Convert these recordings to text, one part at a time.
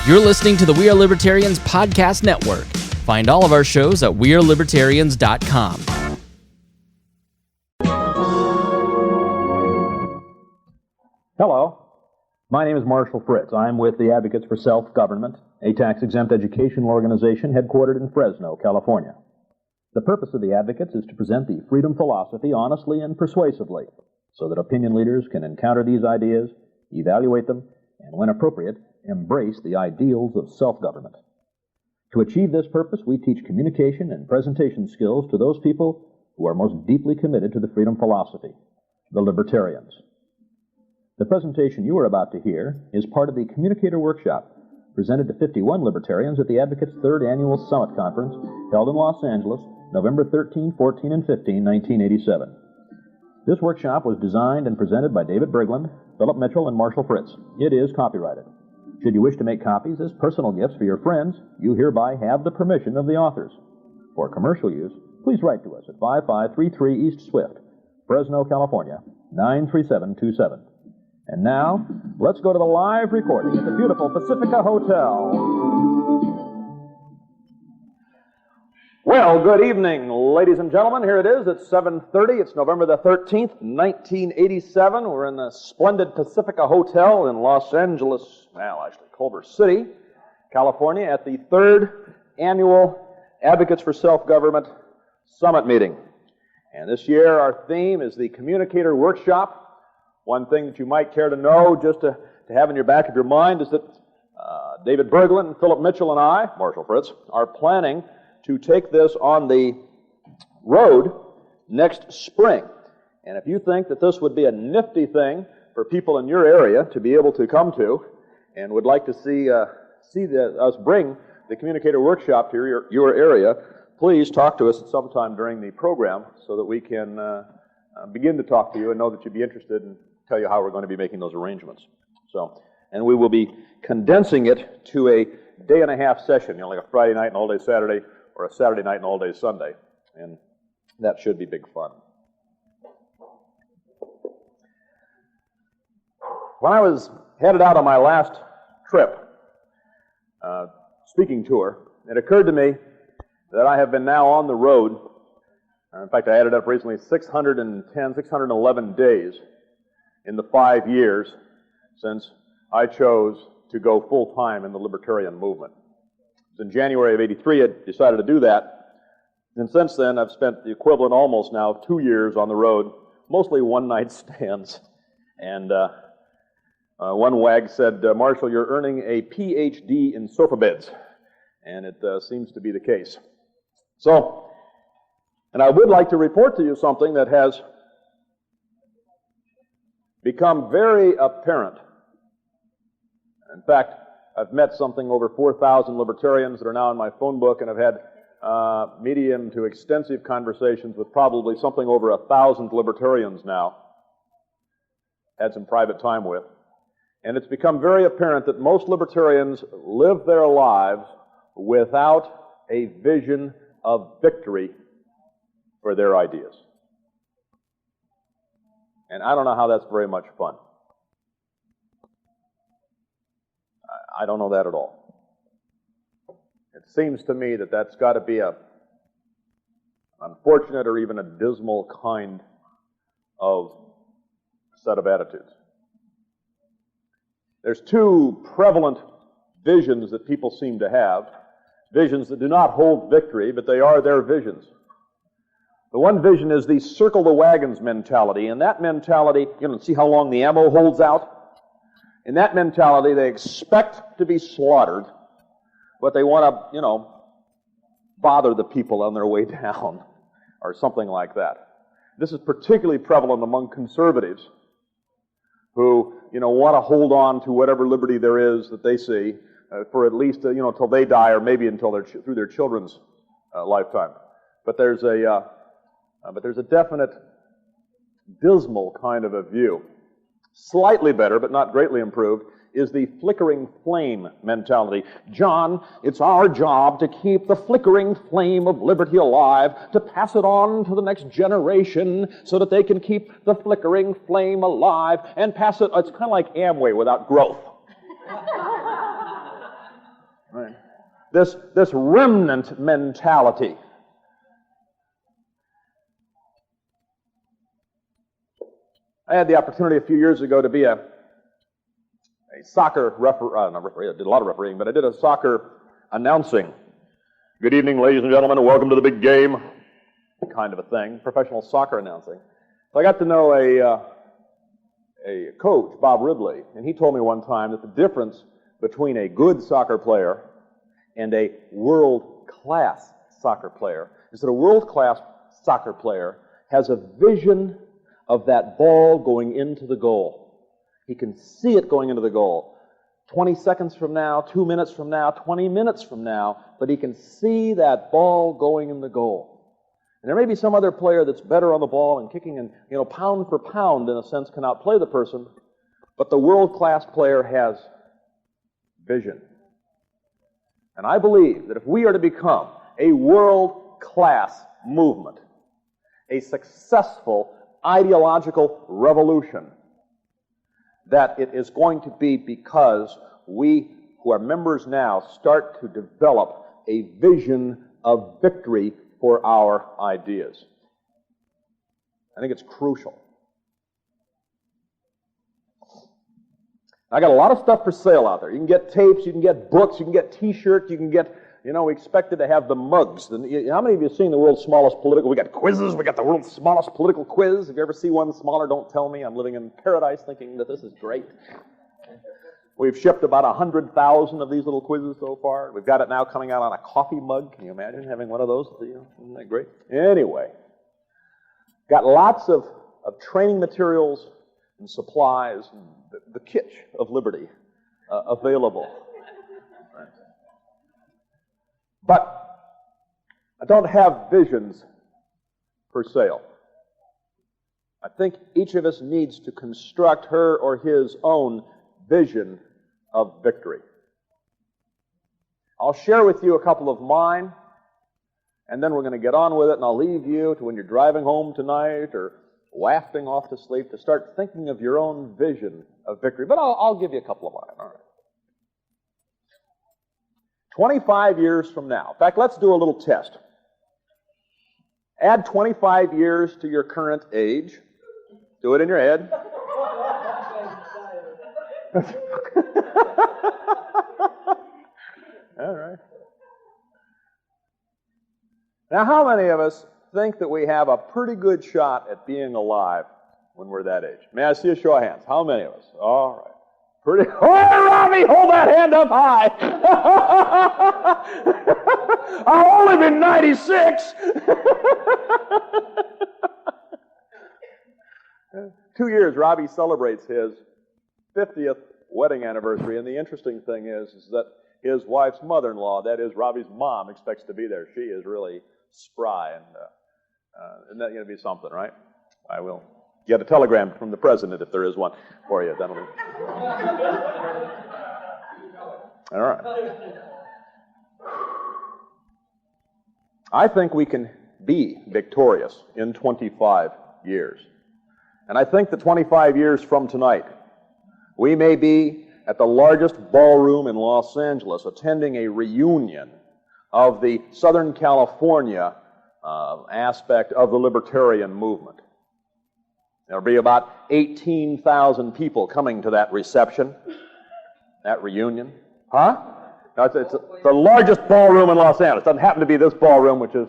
You're listening to the We Are Libertarians podcast network. Find all of our shows at wearelibertarians.com. Hello, my name is Marshall Fritz. I'm with the Advocates for Self-Government, a tax-exempt educational organization headquartered in Fresno, California. The purpose of the Advocates is to present the freedom philosophy honestly and persuasively, so that opinion leaders can encounter these ideas, evaluate them, and when appropriate, embrace the ideals of self-government. To achieve this purpose, we teach communication and presentation skills to those people who are most deeply committed to the freedom philosophy, the Libertarians. The presentation you are about to hear is part of the Communicator Workshop presented to 51 Libertarians at the Advocates' 3rd Annual Summit Conference held in Los Angeles, November 13, 14, and 15, 1987. This workshop was designed and presented by David Berglund, Philip Mitchell, and Marshall Fritz. It is copyrighted. Should you wish to make copies as personal gifts for your friends, you hereby have the permission of the authors. For commercial use, please write to us at 5533 East Swift, Fresno, California, 93727. And now, let's go to the live recording at the beautiful Pacifica Hotel. Well, good evening, ladies and gentlemen. Here it is. It's 7:30. It's November the 13th, 1987. We're in the splendid Pacifica Hotel in Los Angeles, Culver City, California, at the 3rd Annual Advocates for Self-Government Summit meeting. And this year, our theme is the Communicator Workshop. One thing that you might care to know, just to have in your back of your mind, is that David Berglund, Philip Mitchell, and I, Marshall Fritz, are planning to take this on the road next spring. And if you think that this would be a nifty thing for people in your area to be able to come to, and would like to see us bring the Communicator Workshop to your area, please talk to us at some time during the program so that we can begin to talk to you and know that you'd be interested and tell you how we're going to be making those arrangements. And we will be condensing it to a day-and-a-half session, like a Friday night and all-day Saturday, or a Saturday night and all-day Sunday. And that should be big fun. When I was headed out on my last trip, speaking tour, it occurred to me that I have been now on the road. In fact, I added up recently 611 days in the 5 years since I chose to go full-time in the Libertarian movement. It was in January of '83 I decided to do that, and since then I've spent the equivalent almost now of 2 years on the road, mostly one-night stands. And one wag said, Marshall, you're earning a Ph.D. in sofa beds, and it seems to be the case. And I would like to report to you something that has become very apparent. In fact, I've met something over 4,000 Libertarians that are now in my phone book, and I've had medium to extensive conversations with probably something over 1,000 Libertarians now, had some private time with. And it's become very apparent that most Libertarians live their lives without a vision of victory for their ideas. And I don't know how that's very much fun. I don't know that at all. It seems to me that that's got to be an unfortunate or even a dismal kind of set of attitudes. There's two prevalent visions that people seem to have, visions that do not hold victory, but they are their visions. The one vision is the circle the wagons mentality. In that mentality, see how long the ammo holds out? In that mentality, they expect to be slaughtered, but they want to, bother the people on their way down, or something like that. This is particularly prevalent among conservatives who, want to hold on to whatever liberty there is that they see for at least, till they die, or maybe until through their children's lifetime. But there's a definite dismal kind of a view. Slightly better, but not greatly improved, is the flickering flame mentality. John, it's our job to keep the flickering flame of liberty alive, to pass it on to the next generation so that they can keep the flickering flame alive and pass it. It's kind of like Amway without growth. this remnant mentality. I had the opportunity a few years ago to be a soccer referee. I did a lot of refereeing, but I did a soccer announcing. Good evening, ladies and gentlemen, and welcome to the big game, kind of a thing, professional soccer announcing. So I got to know a coach, Bob Ridley, and he told me one time that the difference between a good soccer player and a world-class soccer player is that a world-class soccer player has a vision of that ball going into the goal. He can see it going into the goal. 20 seconds from now, 2 minutes from now, 20 minutes from now, but he can see that ball going in the goal. And there may be some other player that's better on the ball and kicking and, pound for pound, in a sense, can outplay the person, but the world-class player has vision. And I believe that if we are to become a world-class movement, a successful ideological revolution, that it is going to be because we who are members now start to develop a vision of victory for our ideas. I think it's crucial. I got a lot of stuff for sale out there. You can get tapes, you can get books, you can get T-shirts, you can get, we expected to have the mugs. How many of you have seen the world's smallest political? We got quizzes, we got the world's smallest political quiz. If you ever see one smaller, don't tell me. I'm living in paradise thinking that this is great. We've shipped about 100,000 of these little quizzes so far. We've got it now coming out on a coffee mug. Can you imagine having one of those? Isn't that great? Anyway, got lots of training materials and supplies, and the kitsch of liberty available. Right. But I don't have visions for sale. I think each of us needs to construct her or his own vision of victory. I'll share with you a couple of mine, and then we're going to get on with it, and I'll leave you to when you're driving home tonight or wafting off to sleep to start thinking of your own vision of victory. But I'll give you a couple of mine. All right. 25 years from now. In fact, let's do a little test. Add 25 years to your current age. Do it in your head. All right. Now, how many of us think that we have a pretty good shot at being alive when we're that age? May I see a show of hands? How many of us? All right. Pretty. Oh, Robbie, hold that hand up high. I'll only be 96. 2 years, Robbie celebrates his 50th wedding anniversary, and the interesting thing is that his wife's mother-in-law, that is Robbie's mom, expects to be there. She is really spry, and isn't that going to be something, right? I will get a telegram from the president if there is one for you. That'll be... All right. I think we can be victorious in 25 years. And I think that 25 years from tonight, we may be at the largest ballroom in Los Angeles attending a reunion of the Southern California aspect of the Libertarian movement. There'll be about 18,000 people coming to that reception, that reunion. Huh? No, it's the largest ballroom in Los Angeles. It doesn't happen to be this ballroom, which is,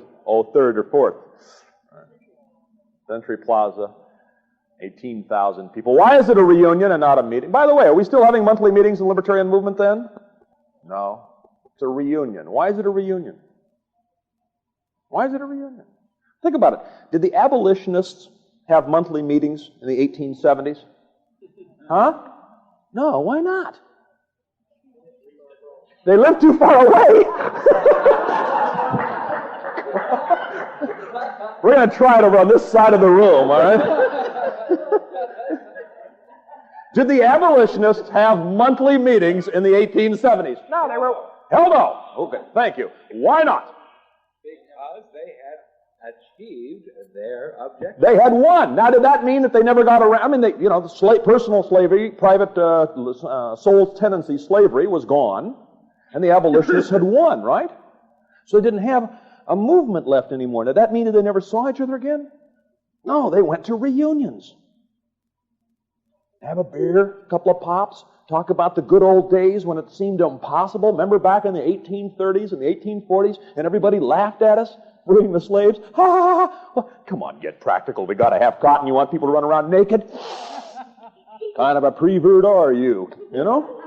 third or fourth. Century Plaza, 18,000 people. Why is it a reunion and not a meeting? By the way, are we still having monthly meetings in the Libertarian movement then? No. It's a reunion. Why is it a reunion? Why is it a reunion? Think about it. Did the abolitionists have monthly meetings in the 1870s? Huh? No, why not? They lived too far away. We're going to try it over on this side of the room, all right? Did the abolitionists have monthly meetings in the 1870s? No, they were... Hell no. Okay, thank you. Why not? Because they had achieved their objective. They had won. Now, did that mean that they never got around? I mean, personal slavery, private soul tenancy slavery was gone. And the abolitionists had won, right? So they didn't have a movement left anymore. Now, that mean that they never saw each other again? No, they went to reunions. Have a beer, a couple of pops, talk about the good old days when it seemed impossible. Remember back in the 1830s and the 1840s, and everybody laughed at us, freeing the slaves? Ha, ha, ha. Well, come on, get practical. We got to have cotton. You want people to run around naked? Kind of a prevert are you, you know?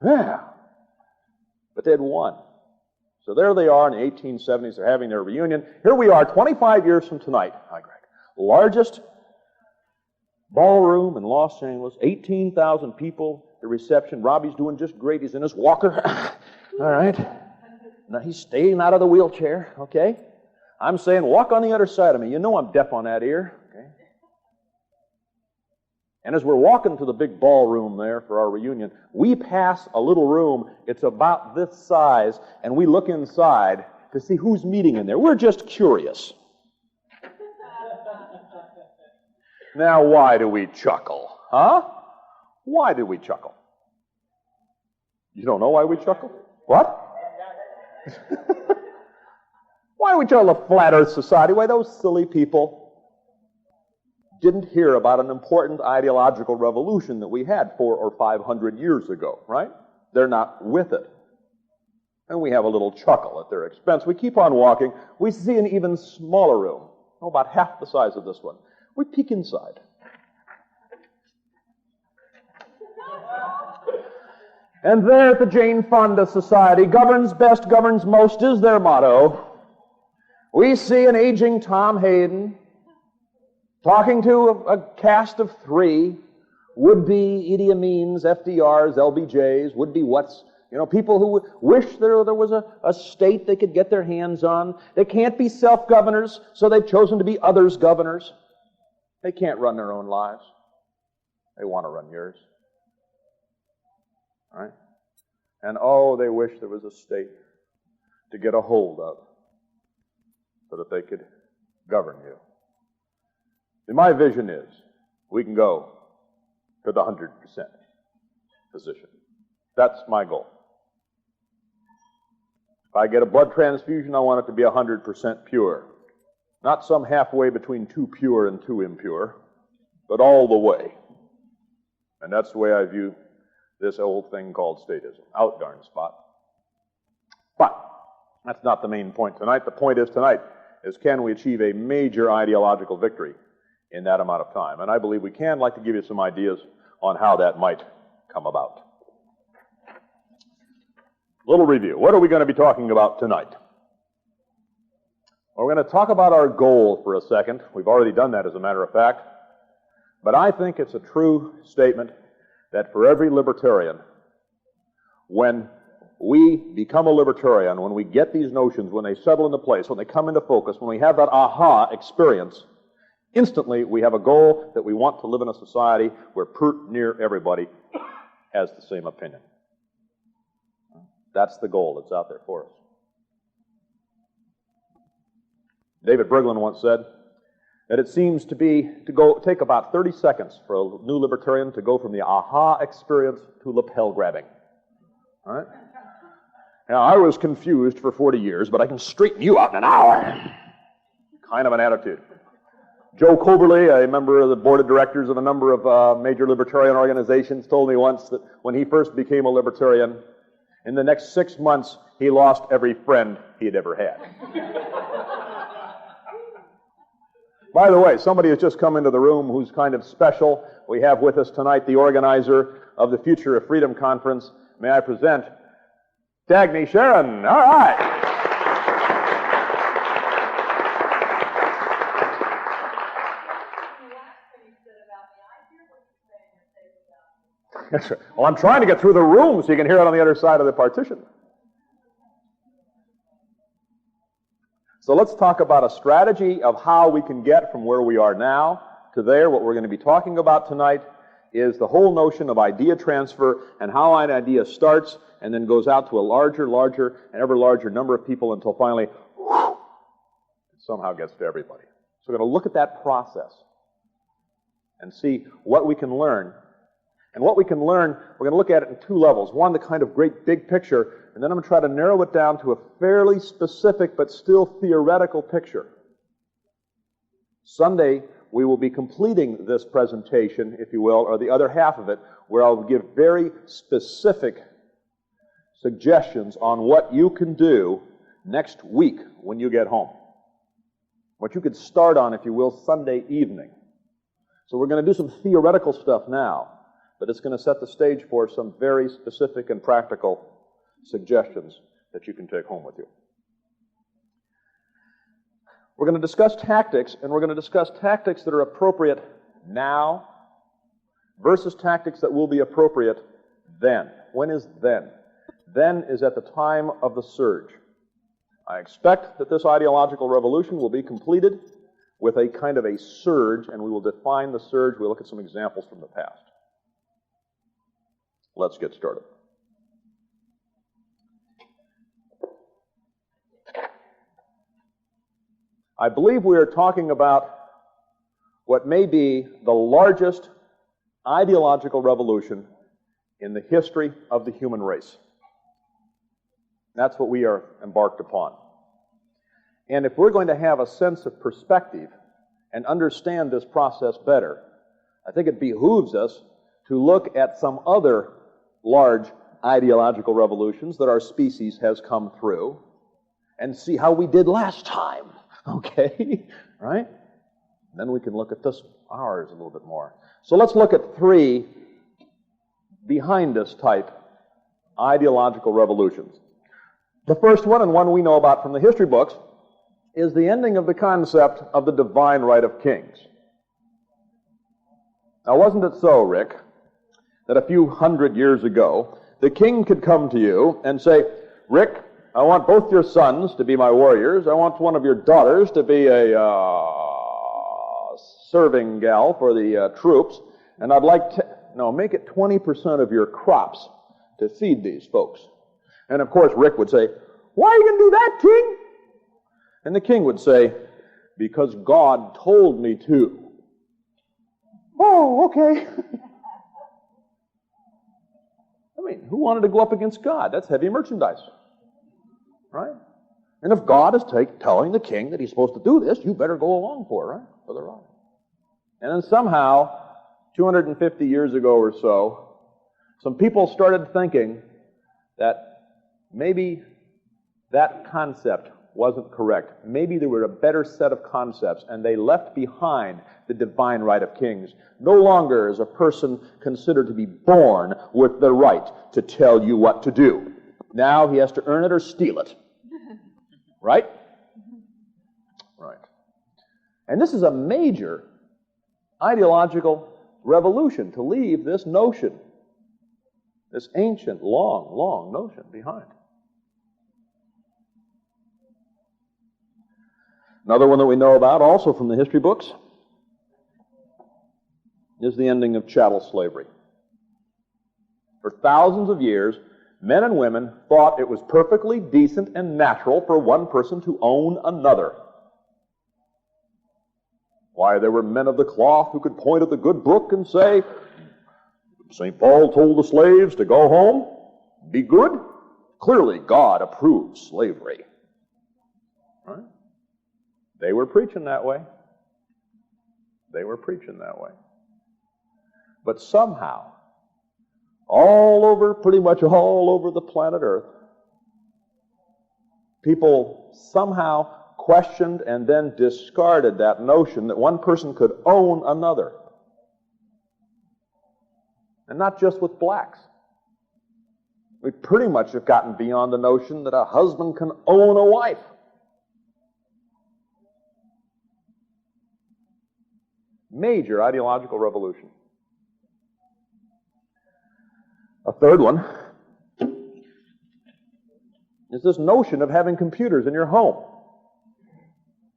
Yeah. But they'd won. So there they are in the 1870s. They're having their reunion. Here we are 25 years from tonight. Hi, Greg. Largest ballroom in Los Angeles. 18,000 people. The reception. Robbie's doing just great. He's in his walker. All right. Now he's staying out of the wheelchair. Okay. I'm saying walk on the other side of me. You know I'm deaf on that ear. Okay. And as we're walking to the big ballroom there for our reunion, we pass a little room. It's about this size, and we look inside to see who's meeting in there. We're just curious. Now, why do we chuckle? Huh? Why do we chuckle? You don't know why we chuckle? What? Why do we chuckle? The Flat Earth Society? Why, those silly people didn't hear about an important ideological revolution that we had 400 or 500 years ago, right? They're not with it. And we have a little chuckle at their expense. We keep on walking. We see an even smaller room, about half the size of this one. We peek inside. And there at the Jane Fonda Society, governs best, governs most is their motto. We see an aging Tom Hayden talking to a cast of 3 would-be Idi Amin's, FDR's, LBJ's, would-be what's, people who wish there was a state they could get their hands on. They can't be self-governors, so they've chosen to be others' governors. They can't run their own lives. They want to run yours. Right? And oh, they wish there was a state to get a hold of so that they could govern you. And my vision is we can go to the 100% position. That's my goal. If I get a blood transfusion, I want it to be 100% pure. Not some halfway between too pure and too impure, but all the way. And that's the way I view this old thing called statism. Out darn spot. But that's not the main point tonight. The point is tonight is can we achieve a major ideological victory in that amount of time? And I believe we can. I'd like to give you some ideas on how that might come about. Little review. What are we going to be talking about tonight? We're going to talk about our goal for a second. We've already done that, as a matter of fact. But I think it's a true statement that for every libertarian, when we become a libertarian, when we get these notions, when they settle into place, when they come into focus, when we have that aha experience, instantly we have a goal that we want to live in a society where near everybody has the same opinion. That's the goal that's out there for us. David Berglund once said that it seems to take about 30 seconds for a new libertarian to go from the aha experience to lapel grabbing. All right? Now, I was confused for 40 years, but I can straighten you out in an hour. Kind of an attitude. Joe Coberly, a member of the board of directors of a number of major libertarian organizations, told me once that when he first became a libertarian, in the next 6 months, he lost every friend he had ever had. By the way, somebody has just come into the room who's kind of special. We have with us tonight the organizer of the Future of Freedom Conference. May I present Dagny Sharon. All right. That's right. Well, I'm trying to get through the room so you can hear it on the other side of the partition. So let's talk about a strategy of how we can get from where we are now to there. What we're going to be talking about tonight is the whole notion of idea transfer and how an idea starts and then goes out to a larger, and ever larger number of people until finally, it somehow gets to everybody. So we're going to look at that process and see what we can learn And what we can learn, we're going to look at it in two levels. One, the kind of great big picture, and then I'm going to try to narrow it down to a fairly specific but still theoretical picture. Sunday, we will be completing this presentation, if you will, or the other half of it, where I'll give very specific suggestions on what you can do next week when you get home. What you could start on, if you will, Sunday evening. So we're going to do some theoretical stuff now, but it's going to set the stage for some very specific and practical suggestions that you can take home with you. We're going to discuss tactics, and we're going to discuss tactics that are appropriate now versus tactics that will be appropriate then. When is then? Then is at the time of the surge. I expect that this ideological revolution will be completed with a kind of a surge, and we will define the surge. We'll look at some examples from the past. Let's get started. I believe we are talking about what may be the largest ideological revolution in the history of the human race. That's what we are embarked upon. And if we're going to have a sense of perspective and understand this process better, I think it behooves us to look at some other large ideological revolutions that our species has come through and see how we did last time. Okay? Right? Then we can look at ours a little bit more. So let's look at three behind-us type ideological revolutions. The first one, and one we know about from the history books, is the ending of the concept of the divine right of kings. Now, wasn't it so, Rick, that a few hundred years ago, the king could come to you and say, Rick, I want both your sons to be my warriors. I want one of your daughters to be a serving gal for the troops. And I'd like to, make it 20% of your crops to feed these folks. And of course, Rick would say, why are you going to do that, king? And the king would say, because God told me to. Oh, okay. I mean, who wanted to go up against God? That's heavy merchandise. Right? And if God is telling the king that he's supposed to do this, you better go along for it, right? For the ride. And then somehow, 250 years ago or so, some people started thinking that maybe that concept wasn't correct. Maybe there were a better set of concepts, and they left behind the divine right of kings. No longer is a person considered to be born with the right to tell you what to do. Now he has to earn it or steal it. Right? Right. And this is a major ideological revolution to leave this notion, this ancient, long notion behind. Another one that we know about, also from the history books, is the ending of chattel slavery. For thousands of years, men and women thought it was perfectly decent and natural for one person to own another. Why, there were men of the cloth who could point at the good book and say, St. Paul told the slaves to go home, be good. Clearly, God approves slavery. Right? They were preaching that way. They were preaching that way. But somehow, pretty much all over the planet Earth, people somehow questioned and then discarded that notion that one person could own another. And not just with blacks. We pretty much have gotten beyond the notion that a husband can own a wife. Major ideological revolution. A third one is this notion of having computers in your home.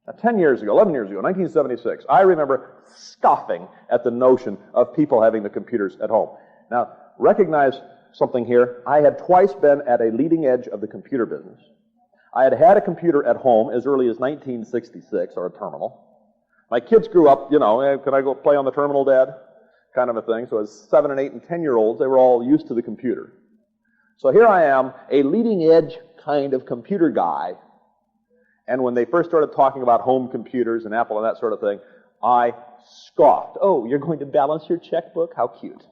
Now, 10 years ago, 11 years ago, 1976, I remember scoffing at the notion of people having the computers at home. Now, recognize something here. I had twice been at a leading edge of the computer business. I had had a computer at home as early as 1966, or a terminal. My kids grew up, can I go play on the terminal, Dad? kind of a thing. So as 7 and 8 and 10-year-olds, they were all used to the computer. So here I am, a leading-edge kind of computer guy. And when they first started talking about home computers and Apple and that sort of thing, I scoffed. Oh, you're going to balance your checkbook? How cute.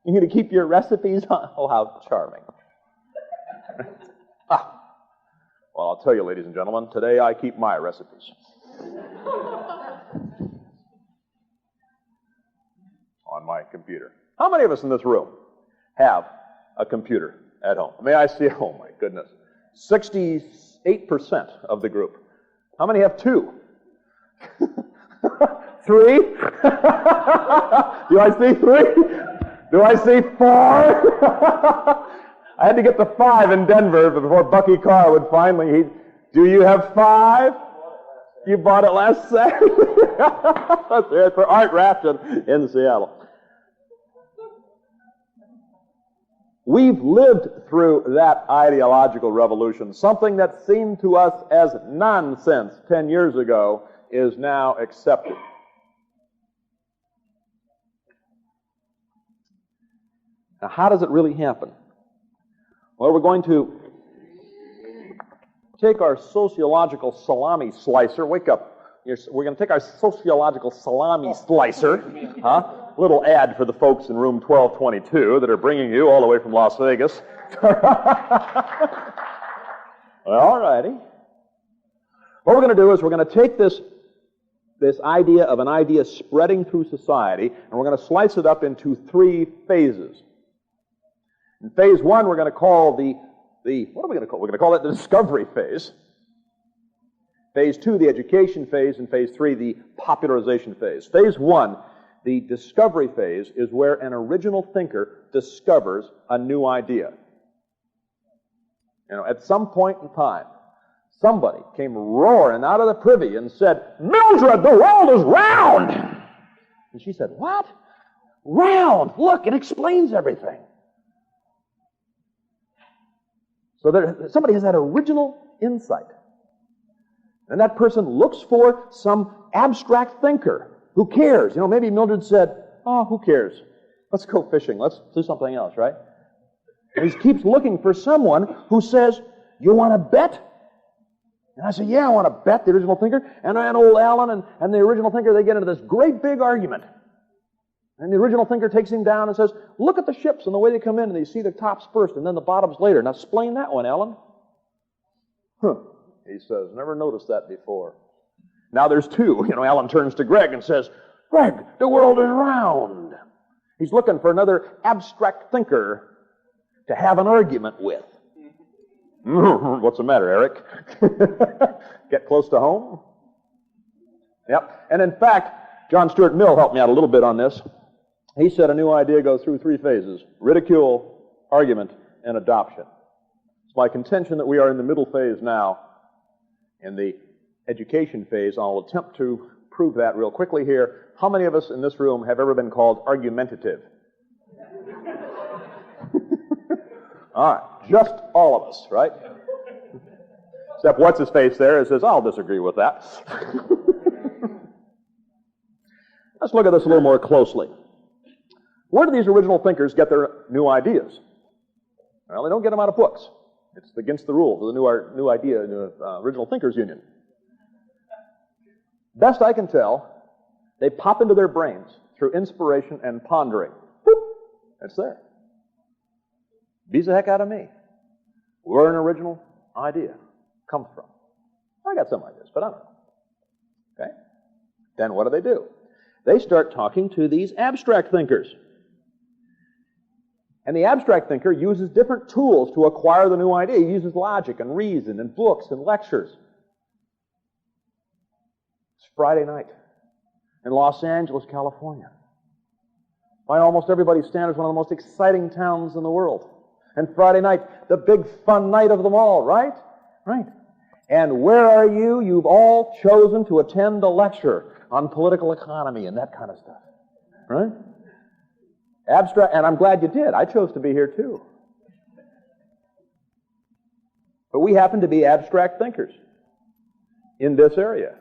You're going to keep your recipes on? Oh, how charming. Well, I'll tell you, ladies and gentlemen, today I keep my recipes. On my computer. How many of us in this room have a computer at home? May I see? Oh, my goodness. 68% of the group. How many have two? 3? Do I see 3? Do I see 4? I had to get to 5 in Denver before Bucky Carr would finally. Do you have 5? You bought it last Saturday. That's it for Art Rafton in Seattle. We've lived through that ideological revolution. Something that seemed to us as nonsense 10 years ago is now accepted. Now, how does it really happen? Well, we're going to take our sociological salami slicer. Wake up. We're going to take our sociological salami slicer. Little ad for the folks in room 1222 that are bringing you all the way from Las Vegas. All righty. What we're going to do is we're going to take this idea of an idea spreading through society, and we're going to slice it up into 3 phases. In phase 1, we're going to call what are we going to call? We're going to call it the discovery phase. Phase 2, the education phase, and phase 3, the popularization phase. Phase 1, the discovery phase, is where an original thinker discovers a new idea. At some point in time, somebody came roaring out of the privy and said, "Mildred, the world is round!" And she said, "What? Round! Look, it explains everything." So somebody has that original insight. And that person looks for some abstract thinker. Who cares? Maybe Mildred said, "Oh, who cares? Let's go fishing. Let's do something else," right? And he keeps looking for someone who says, "You want to bet?" And I say, "Yeah, I want to bet," the original thinker. And old Alan and the original thinker, they get into this great big argument. And the original thinker takes him down and says, "Look at the ships and the way they come in, and they see the tops first and then the bottoms later. Now explain that one, Alan." He says, "Never noticed that before." Now there's 2. Alan turns to Greg and says, "Greg, the world is round." He's looking for another abstract thinker to have an argument with. What's the matter, Eric? Get close to home? Yep. And in fact, John Stuart Mill helped me out a little bit on this. He said a new idea goes through 3 phases: ridicule, argument, and adoption. It's my contention that we are in the middle phase now, in the education phase. I'll attempt to prove that real quickly here. How many of us in this room have ever been called argumentative? All right, just all of us, right? Except what's-his-face there says, "I'll disagree with that." Let's look at this a little more closely. Where do these original thinkers get their new ideas? Well, they don't get them out of books. It's against the rules of the new idea in the Original Thinkers Union. Best I can tell, they pop into their brains through inspiration and pondering. Boop, it's there. Beats the heck out of me. Where an original idea comes from. I got some ideas, but I don't know. Okay? Then what do? They start talking to these abstract thinkers. And the abstract thinker uses different tools to acquire the new idea. He uses logic and reason and books and lectures. It's Friday night in Los Angeles, California. By almost everybody's standards, one of the most exciting towns in the world. And Friday night, the big fun night of them all, right? Right. And where are you? You've all chosen to attend a lecture on political economy and that kind of stuff. Right? Abstract, and I'm glad you did. I chose to be here too. But we happen to be abstract thinkers in this area.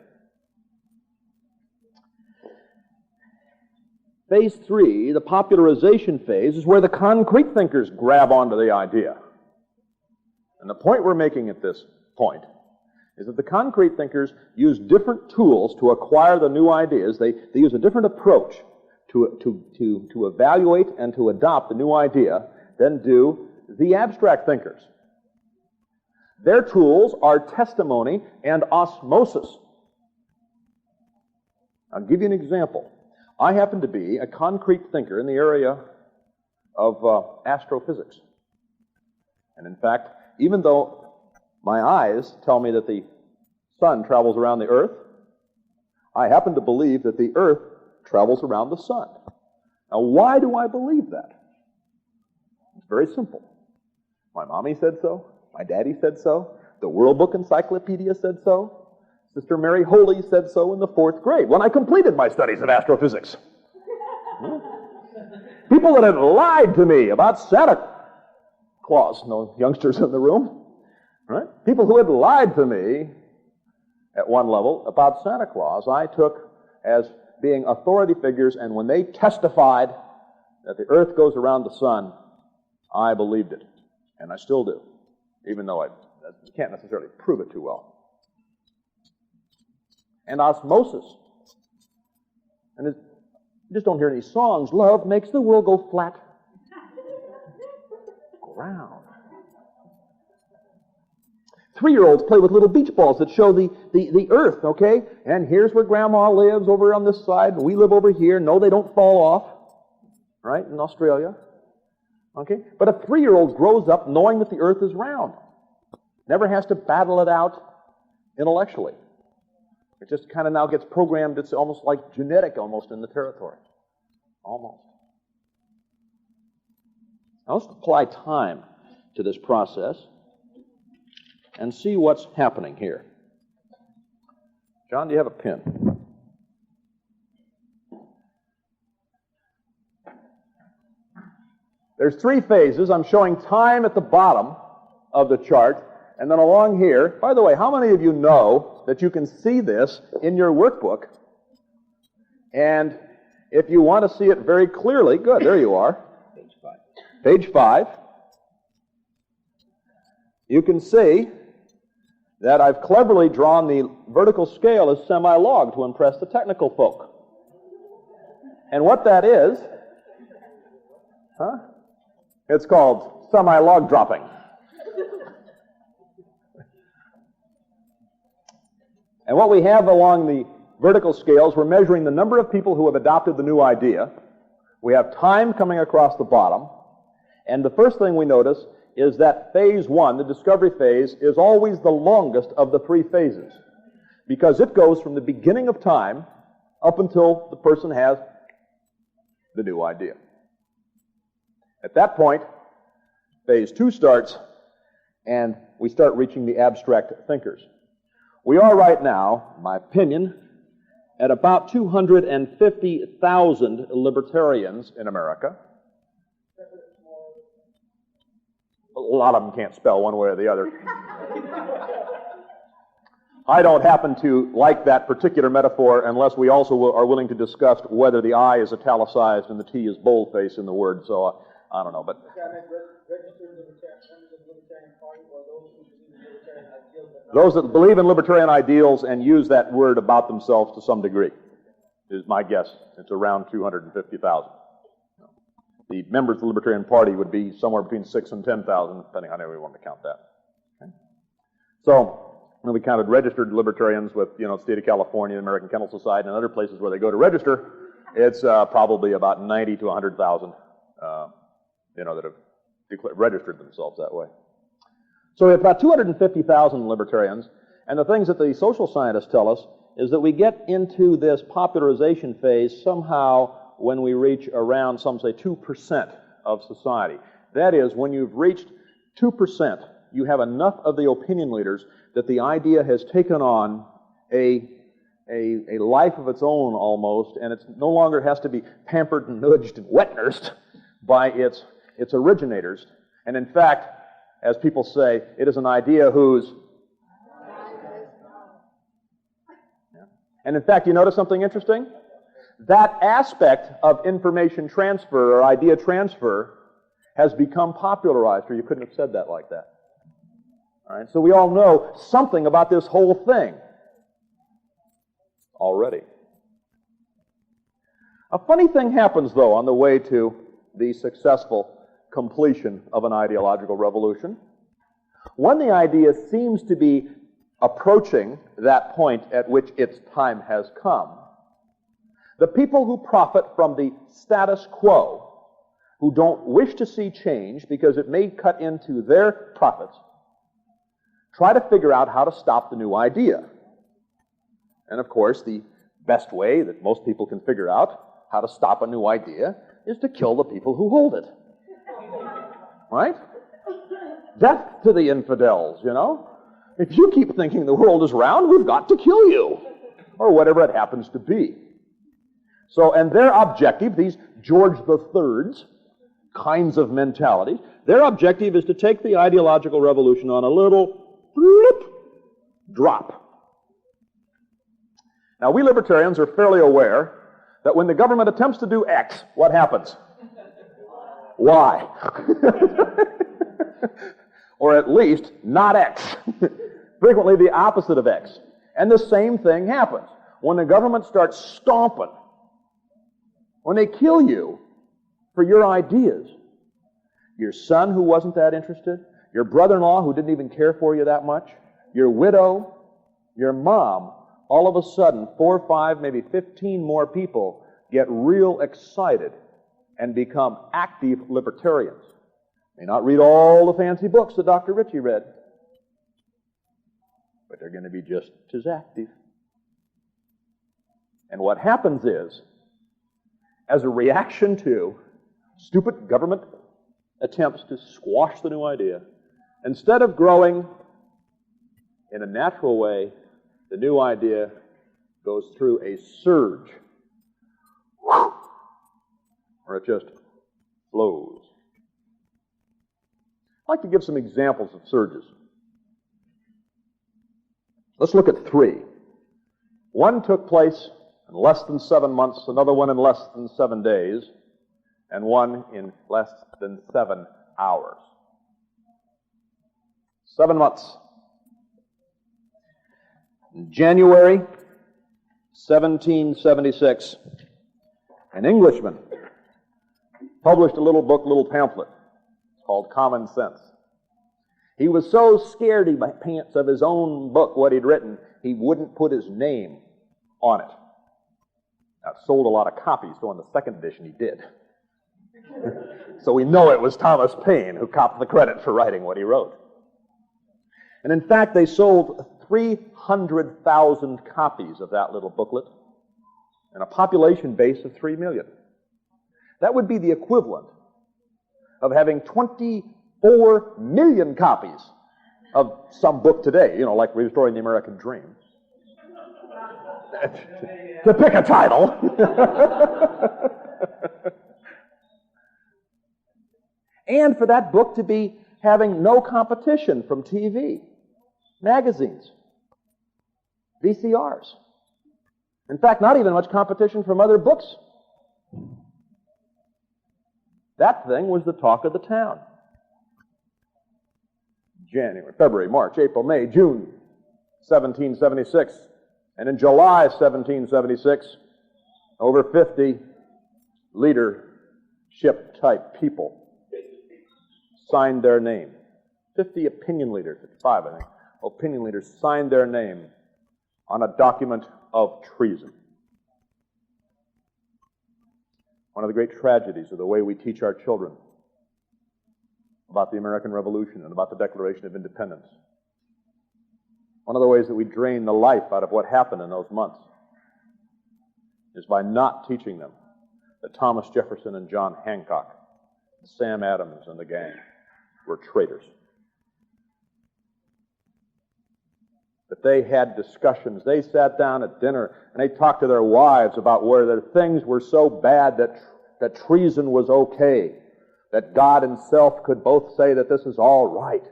Phase 3, the popularization phase, is where the concrete thinkers grab onto the idea. And the point we're making at this point is that the concrete thinkers use different tools to acquire the new ideas. They use a different approach to evaluate and to adopt the new idea than do the abstract thinkers. Their tools are testimony and osmosis. I'll give you an example. I happen to be a concrete thinker in the area of astrophysics. And in fact, even though my eyes tell me that the sun travels around the earth, I happen to believe that the earth travels around the sun. Now, why do I believe that? It's very simple. My mommy said so. My daddy said so. The World Book Encyclopedia said so. Sister Mary Holy said so in the 4th grade when I completed my studies of astrophysics. People that had lied to me about Santa Claus, no youngsters in the room, right? People who had lied to me at one level about Santa Claus, I took as being authority figures, and when they testified that the earth goes around the sun, I believed it, and I still do, even though I can't necessarily prove it too well. And osmosis. And you just don't hear any songs. Love makes the world go flat. Ground. 3-year-olds play with little beach balls that show the earth, okay? And here's where Grandma lives over on this side, and we live over here. No, they don't fall off, right, in Australia. Okay? But a 3-year-old grows up knowing that the earth is round. Never has to battle it out intellectually. It just kind of now gets programmed. It's almost like genetic almost in the territory. Almost. Now let's apply time to this process and see what's happening here. John, do you have a pen? There's 3 phases. I'm showing time at the bottom of the chart, and then along here. By the way, how many of you know that you can see this in your workbook? And if you want to see it very clearly, good, there you are. Page 5. Page 5. You can see that I've cleverly drawn the vertical scale as semi-log to impress the technical folk. And what that is, it's called semi-log dropping. And what we have along the vertical scales, we're measuring the number of people who have adopted the new idea. We have time coming across the bottom. And the first thing we notice is that phase 1, the discovery phase, is always the longest of the 3 phases, because it goes from the beginning of time up until the person has the new idea. At that point, phase 2 starts, and we start reaching the abstract thinkers. We are right now, in my opinion, at about 250,000 libertarians in America. A lot of them can't spell one way or the other. I don't happen to like that particular metaphor unless we also are willing to discuss whether the I is italicized and the T is boldface in the word, so I don't know. But those that believe in libertarian ideals and use that word about themselves to some degree is my guess. It's around 250,000. The members of the Libertarian Party would be somewhere between 6,000 and 10,000, depending on how we want to count that. Okay? So, we counted registered libertarians with, state of California, American Kennel Society, and other places where they go to register. It's probably about 90 to 100,000, that have registered themselves that way. So we have about 250,000 libertarians, and the things that the social scientists tell us is that we get into this popularization phase somehow when we reach around, some say, 2% of society. That is, when you've reached 2%, you have enough of the opinion leaders that the idea has taken on a life of its own almost, and it no longer has to be pampered and nudged and wet-nursed by its originators. And in fact, as people say, it is an idea whose... And in fact, you notice something interesting? That aspect of information transfer or idea transfer has become popularized, or you couldn't have said that like that. All right, so we all know something about this whole thing already. A funny thing happens, though, on the way to the successful completion of an ideological revolution. When the idea seems to be approaching that point at which its time has come, the people who profit from the status quo, who don't wish to see change because it may cut into their profits, try to figure out how to stop the new idea. And of course, the best way that most people can figure out how to stop a new idea is to kill the people who hold it. Right? Death to the infidels, you know? If you keep thinking the world is round, we've got to kill you. Or whatever it happens to be. So, and their objective, these George III's kinds of mentality, their objective is to take the ideological revolution on a little bloop, drop. Now, we libertarians are fairly aware that when the government attempts to do X, what happens? Y. Or at least not X. Frequently the opposite of X. And the same thing happens. When the government starts stomping, when they kill you for your ideas, your son who wasn't that interested, your brother-in-law who didn't even care for you that much, your widow, your mom, all of a sudden 4, 5, maybe 15 more people get real excited and become active libertarians. May not read all the fancy books that Dr. Ritchie read, but they're going to be just as active. And what happens is, as a reaction to stupid government attempts to squash the new idea, instead of growing in a natural way, the new idea goes through a surge, or it just flows. I'd like to give some examples of surges. Let's look at 3. One took place in less than 7 months, another one in less than 7 days, and one in less than 7 hours. 7 months. In January 1776, an Englishman published a little book, little pamphlet, called Common Sense. He was so scaredy pants of his own book, what he'd written, he wouldn't put his name on it. Now, it sold a lot of copies, so in the second edition he did. So we know it was Thomas Paine who copped the credit for writing what he wrote. And in fact, they sold 300,000 copies of that little booklet and a population base of 3 million. That would be the equivalent of having 24 million copies of some book today, you know, like Restoring the American Dream. To pick a title. And for that book to be having no competition from TV, magazines, VCRs. In fact, not even much competition from other books. That thing was the talk of the town. January, February, March, April, May, June 1776. And in July 1776, over 50 leadership-type people signed their name. 50 opinion leaders, 55 I think, opinion leaders signed their name on a document of treason. One of the great tragedies of the way we teach our children about the American Revolution and about the Declaration of Independence. One of the ways that we drain the life out of what happened in those months is by not teaching them that Thomas Jefferson and John Hancock, Sam Adams and the gang were traitors. That they had discussions. They sat down at dinner and they talked to their wives about where their things were so bad that treason was okay, that God himself could both say that this is all right.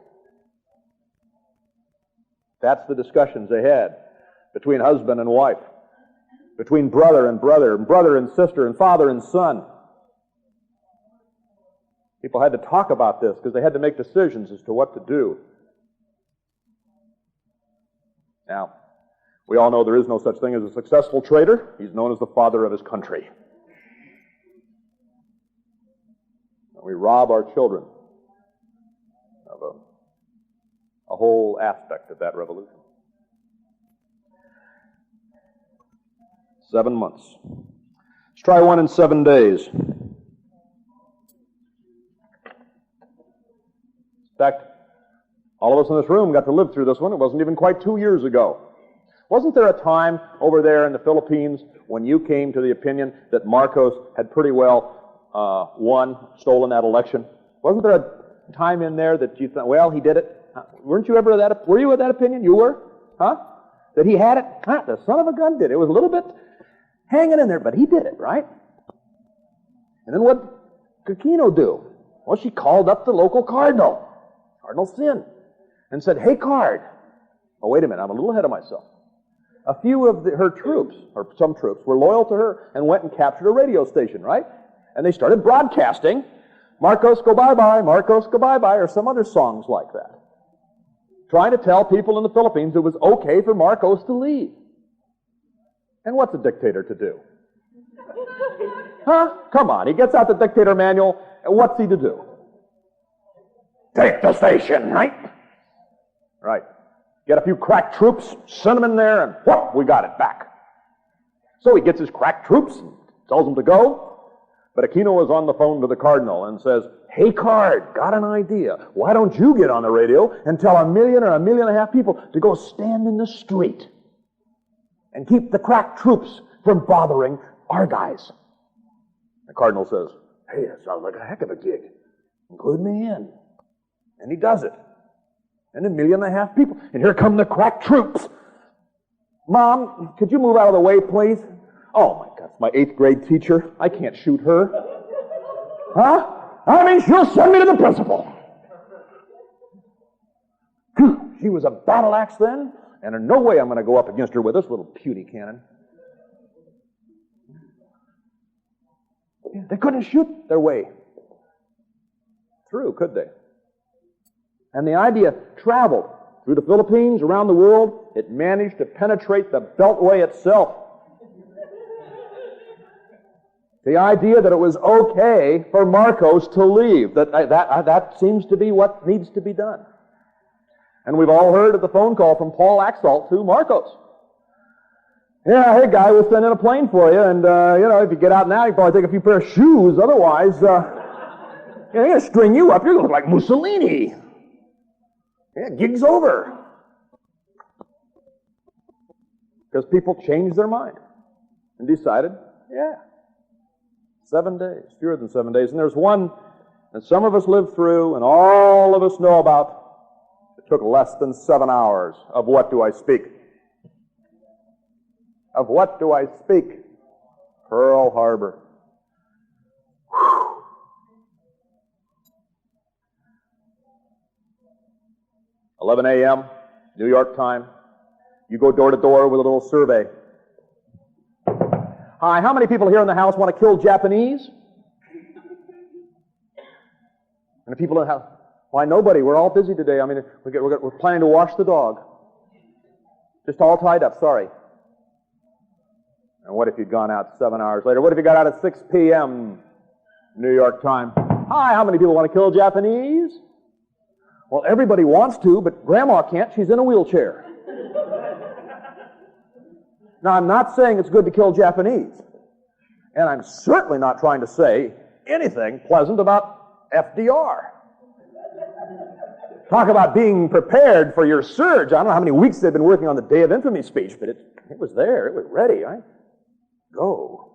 That's the discussions they had between husband and wife. between brother and brother, and brother and sister, and father and son. People had to talk about this because they had to make decisions as to what to do. Now, we all know there is no such thing as a successful trader. He's known as the father of his country. We rob our children of a whole aspect of that revolution. 7 months. Let's try one in 7 days. In fact, all of us in this room got to live through this one. It wasn't even quite 2 years ago. Wasn't there a time over there in the Philippines when you came to the opinion that Marcos had pretty well stolen that election? Wasn't there a time in there that you thought, well, he did it? Weren't you ever of that? Were you of that opinion? You were? Huh? That he had it? Huh? The son of a gun did it. It was a little bit hanging in there, but he did it, right? And then what did Aquino do? Well, she called up the local cardinal, Cardinal Sin, and said, hey, Card. Oh, wait a minute, I'm a little ahead of myself. A few of her troops, or some troops, were loyal to her and went and captured a radio station, right? And they started broadcasting, Marcos, go bye-bye, Marcos, go bye-bye, or some other songs like that. Trying to tell people in the Philippines it was okay for Marcos to leave. And what's a dictator to do? Huh? Come on, he gets out the dictator manual, and what's he to do? Take the station, right? Right. Get a few crack troops, send them in there, and whoop, we got it back. So he gets his crack troops and tells them to go. But Aquino was on the phone to the cardinal and says, hey, Card, got an idea. Why don't you get on the radio and tell 1 million or 1.5 million people to go stand in the street and keep the crack troops from bothering our guys? The cardinal says, hey, that sounds like a heck of a gig. Include me in. And he does it. And 1.5 million people. And here come the crack troops. Mom, could you move out of the way, please? Oh, my God, it's my 8th grade teacher. I can't shoot her. Huh? I mean, she'll send me to the principal. She was a battle axe then, and in no way I'm going to go up against her with this little puny cannon. They couldn't shoot their way through, could they? And the idea traveled through the Philippines, around the world. It managed to penetrate the Beltway itself. The idea that it was okay for Marcos to leave, that seems to be what needs to be done. And we've all heard of the phone call from Paul Axtell to Marcos. Yeah, hey, guy, we'll send in a plane for you, and, if you get out now, you probably take a few pair of shoes. Otherwise, they're going to string you up. You're going to look like Mussolini. Yeah, gig's over. Because people changed their mind and decided, yeah, 7 days, fewer than 7 days. And there's one that some of us lived through and all of us know about. It took less than 7 hours. Of what do I speak? Of what do I speak? Pearl Harbor. 11 a.m., New York time. You go door to door with a little survey. Hi, how many people here in the house want to kill Japanese? And the people in the house, why, nobody. We're all busy today. I mean, we're planning to wash the dog. Just all tied up, sorry. And what if you'd gone out 7 hours later? What if you got out at 6 p.m. New York time? Hi, how many people want to kill Japanese? Well, everybody wants to, but Grandma can't. She's in a wheelchair. Now, I'm not saying it's good to kill Japanese. And I'm certainly not trying to say anything pleasant about FDR. Talk about being prepared for your surge. I don't know how many weeks they've been working on the Day of Infamy speech, but it was there. It was ready, right? Go.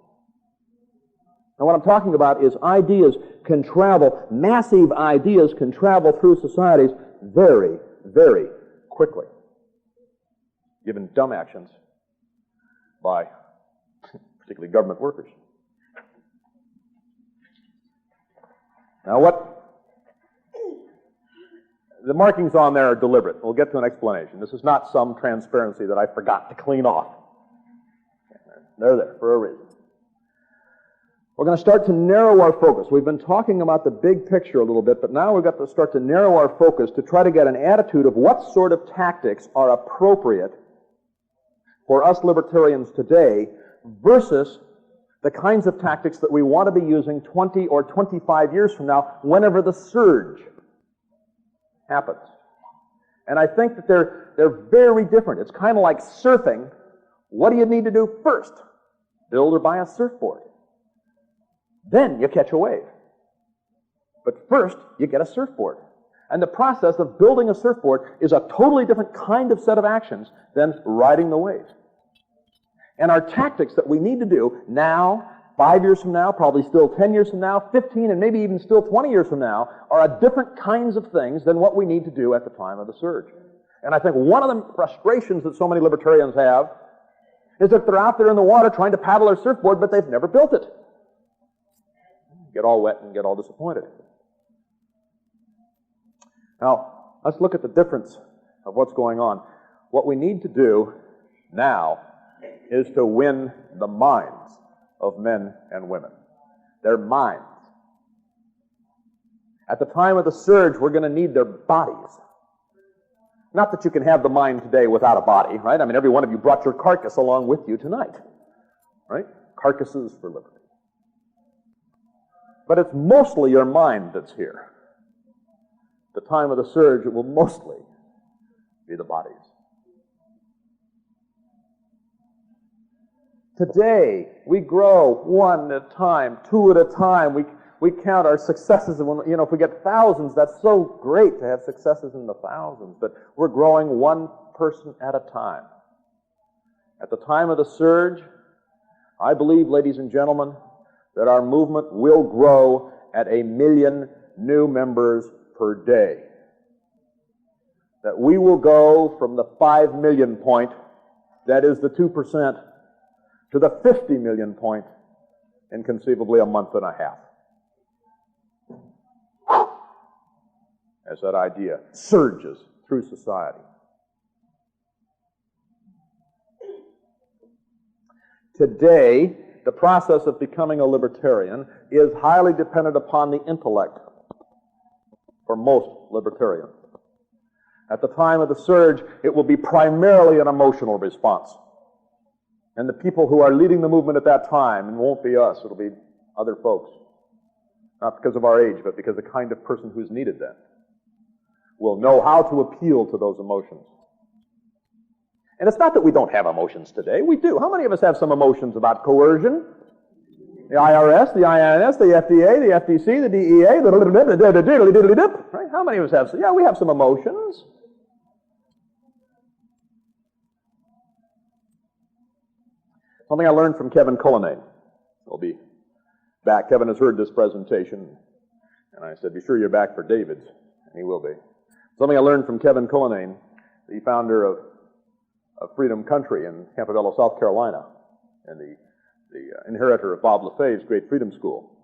Now, what I'm talking about is ideas can travel, massive ideas can travel through societies very, very quickly, given dumb actions by particularly government workers. Now, the markings on there are deliberate. We'll get to an explanation. This is not some transparency that I forgot to clean off. They're there for a reason. We're going to start to narrow our focus. We've been talking about the big picture a little bit, but now we've got to start to narrow our focus to try to get an attitude of what sort of tactics are appropriate for us libertarians today versus the kinds of tactics that we want to be using 20 or 25 years from now whenever the surge happens. And I think that they're very different. It's kind of like surfing. What do you need to do first? Build or buy a surfboard. Then you catch a wave. But first, you get a surfboard. And the process of building a surfboard is a totally different kind of set of actions than riding the wave. And our tactics that we need to do now, 5 years from now, probably still 10 years from now, 15, and maybe even still 20 years from now, are different kinds of things than what we need to do at the time of the surge. And I think one of the frustrations that so many libertarians have is that they're out there in the water trying to paddle their surfboard, but they've never built it. Get all wet and get all disappointed. Now, let's look at the difference of what's going on. What we need to do now is to win the minds of men and women. Their minds. At the time of the surge, we're going to need their bodies. Not that you can have the mind today without a body, right? I mean, every one of you brought your carcass along with you tonight, right? Carcasses for liberty. But it's mostly your mind that's here. At the time of the surge, it will mostly be the bodies. Today, we grow one at a time, two at a time. We count our successes. And if we get thousands, that's so great to have successes in the thousands. But we're growing one person at a time. At the time of the surge, I believe, ladies and gentlemen, that our movement will grow at 1 million new members per day. That we will go from the 5 million point, that is the 2%, to the 50 million point in conceivably a month and a half. As that idea surges through society. Today, the process of becoming a libertarian is highly dependent upon the intellect for most libertarians. At the time of the surge, it will be primarily an emotional response. And the people who are leading the movement at that time, and won't be us, it'll be other folks, not because of our age, but because the kind of person who's needed then, will know how to appeal to those emotions. And it's not that we don't have emotions today. We do. How many of us have some emotions about coercion? The IRS, the INS, the FDA, the FTC, the DEA, the right? How many of us have some? Yeah, we have some emotions. Something I learned from Kevin Cullinane. He'll be back. Kevin has heard this presentation. And I said, be sure you're back for David's. And he will be. Something I learned from Kevin Cullinane, the founder of Freedom Country in Campobello, South Carolina, and the inheritor of Bob LaFay's great Freedom School.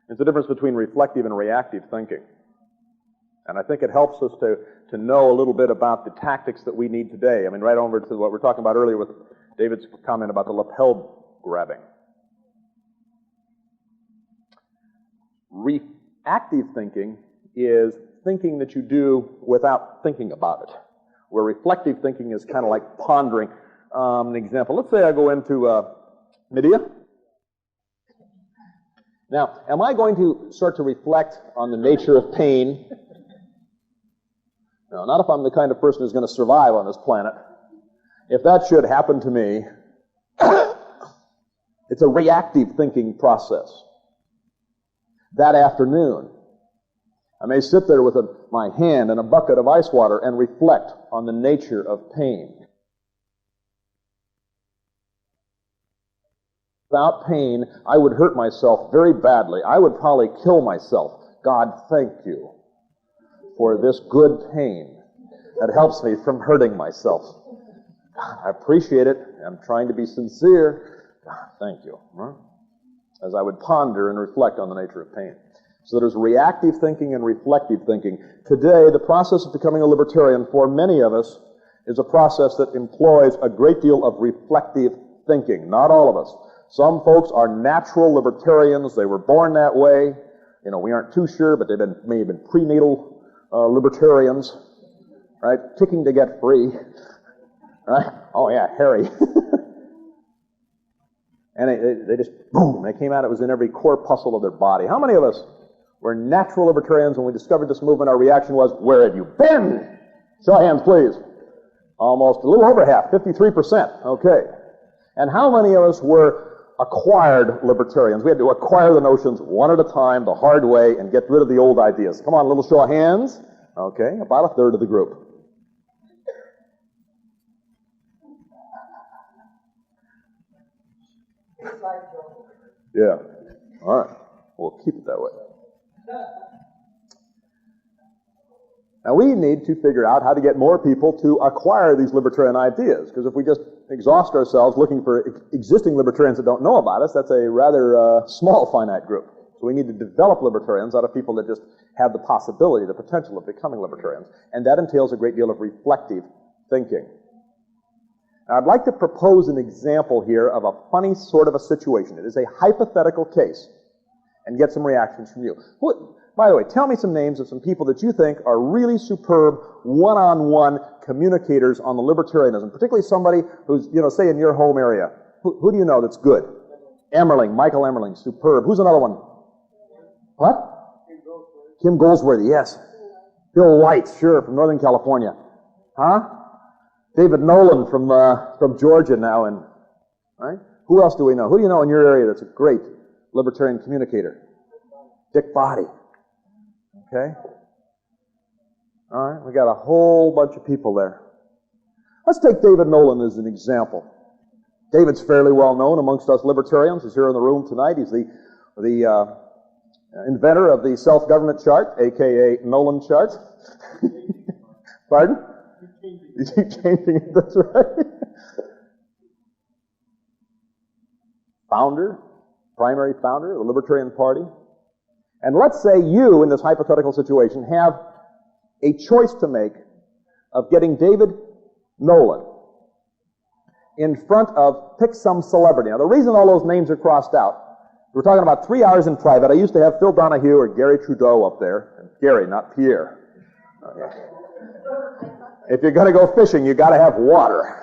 It's the difference between reflective and reactive thinking. And I think it helps us to know a little bit about the tactics that we need today. I mean, right over to what we were talking about earlier with David's comment about the lapel grabbing. Reactive thinking is thinking that you do without thinking about it. Where reflective thinking is kind of like pondering. An example, let's say I go into Medea. Now, am I going to start to reflect on the nature of pain? No, not if I'm the kind of person who's going to survive on this planet. If that should happen to me, it's a reactive thinking process. That afternoon, I may sit there with my hand in a bucket of ice water and reflect on the nature of pain. Without pain, I would hurt myself very badly. I would probably kill myself. God, thank you for this good pain that helps me from hurting myself. I appreciate it. I'm trying to be sincere. God, thank you. As I would ponder and reflect on the nature of pain. So there's reactive thinking and reflective thinking. Today, the process of becoming a libertarian for many of us is a process that employs a great deal of reflective thinking. Not all of us. Some folks are natural libertarians. They were born that way. You know, we aren't too sure, but may have been prenatal libertarians, right? Kicking to get free, right? Oh yeah, Harry. And they just, boom, they came out. It was in every corpuscle of their body. How many of us were natural libertarians when we discovered this movement? Our reaction was, where have you been? Show of hands, please. Almost a little over half, 53%. Okay. And how many of us were acquired libertarians? We had to acquire the notions one at a time, the hard way, and get rid of the old ideas. Come on, a little show of hands. Okay, about a third of the group. Yeah. All right. We'll keep it that way. Now, we need to figure out how to get more people to acquire these libertarian ideas, because if we just exhaust ourselves looking for existing libertarians that don't know about us, that's a rather small, finite group. So we need to develop libertarians out of people that just have the possibility, the potential of becoming libertarians, and that entails a great deal of reflective thinking. Now, I'd like to propose an example here of a funny sort of a situation. It is a hypothetical case, and get some reactions from you. By the way, tell me some names of some people that you think are really superb one-on-one communicators on the libertarianism, particularly somebody who's, say in your home area. Who do you know that's good? Emmerling, Michael Emmerling, superb. Who's another one? What? Kim Goldsworthy, yes. Bill White, sure, from Northern California. Huh? David Nolan from Georgia now, right? Who else do we know? Who do you know in your area that's a great libertarian communicator? Dick Body. Okay? All right, we got a whole bunch of people there. Let's take David Nolan as an example. David's fairly well known amongst us libertarians. He's here in the room tonight. He's the inventor of the self-government chart, a.k.a. Nolan chart. Pardon? You keep changing it, that's right. Primary founder of the Libertarian Party. And let's say you, in this hypothetical situation, have a choice to make of getting David Nolan in front of, pick some celebrity. Now, the reason all those names are crossed out, we're talking about 3 hours in private. I used to have Phil Donahue or Gary Trudeau up there. Gary, not Pierre. Okay. If you're going to go fishing, you got to have water.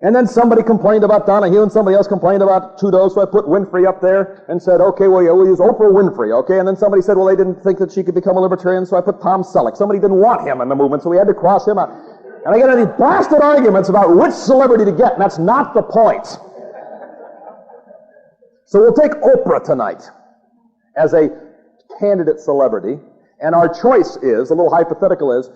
And then somebody complained about Donahue and somebody else complained about Trudeau, so I put Winfrey up there and said, okay, well, yeah, we'll use Oprah Winfrey, okay? And then somebody said, well, they didn't think that she could become a libertarian, so I put Tom Selleck. Somebody didn't want him in the movement, so we had to cross him out. And I get into these blasted arguments about which celebrity to get, and that's not the point. So we'll take Oprah tonight as a candidate celebrity, and our choice is, a little hypothetical is,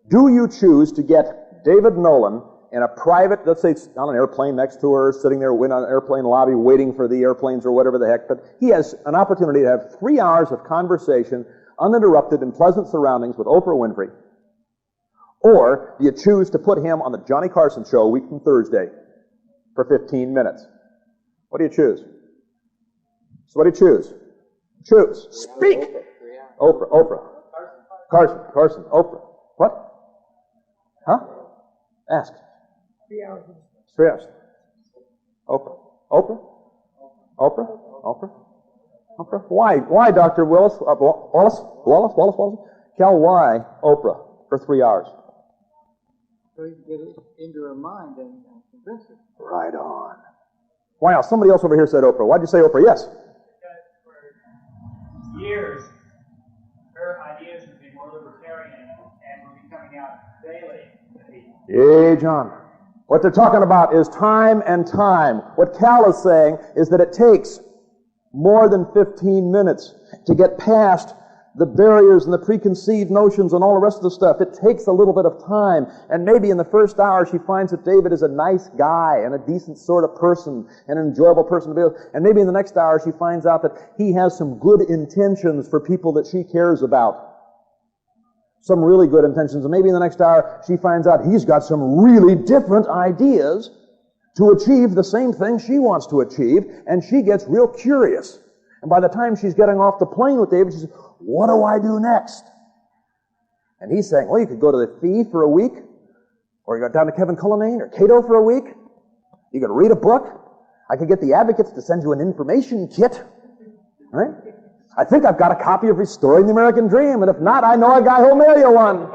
do you choose to get David Nolan in a private, let's say it's on an airplane next to her, sitting there in an airplane lobby waiting for the airplanes or whatever the heck, but he has an opportunity to have 3 hours of conversation, uninterrupted in pleasant surroundings with Oprah Winfrey? Or do you choose to put him on the Johnny Carson show a week from Thursday for 15 minutes? What do you choose? So what do you choose? Choose. Speak. Oprah. Carson. Oprah. What? Huh? Ask. 3 hours. 3 hours. Oprah. Why, Dr. Wallace? Cal, why Oprah for 3 hours? So you can get it into her mind and convince her. Right on. Why else? Somebody else over here said Oprah. Why'd you say Oprah? Yes. Because for years, her ideas would be more libertarian and were be coming out daily. Hey, John. What they're talking about is time and time. What Cal is saying is that it takes more than 15 minutes to get past the barriers and the preconceived notions and all the rest of the stuff. It takes a little bit of time. And maybe in the first hour she finds that David is a nice guy and a decent sort of person and an enjoyable person to be with. And maybe in the next hour she finds out that he has some good intentions for people that she cares about. Some really good intentions. And maybe in the next hour she finds out he's got some really different ideas to achieve the same thing she wants to achieve, and she gets real curious. And by the time she's getting off the plane with David, she says, what do I do next? And he's saying, well, you could go to the Fee for a week, Or you go down to Kevin Cullinane or Cato for a week. You could read a book. I could get the advocates to send you an information kit. Right? I think I've got a copy of Restoring the American Dream, and if not, I know a guy who'll mail you one.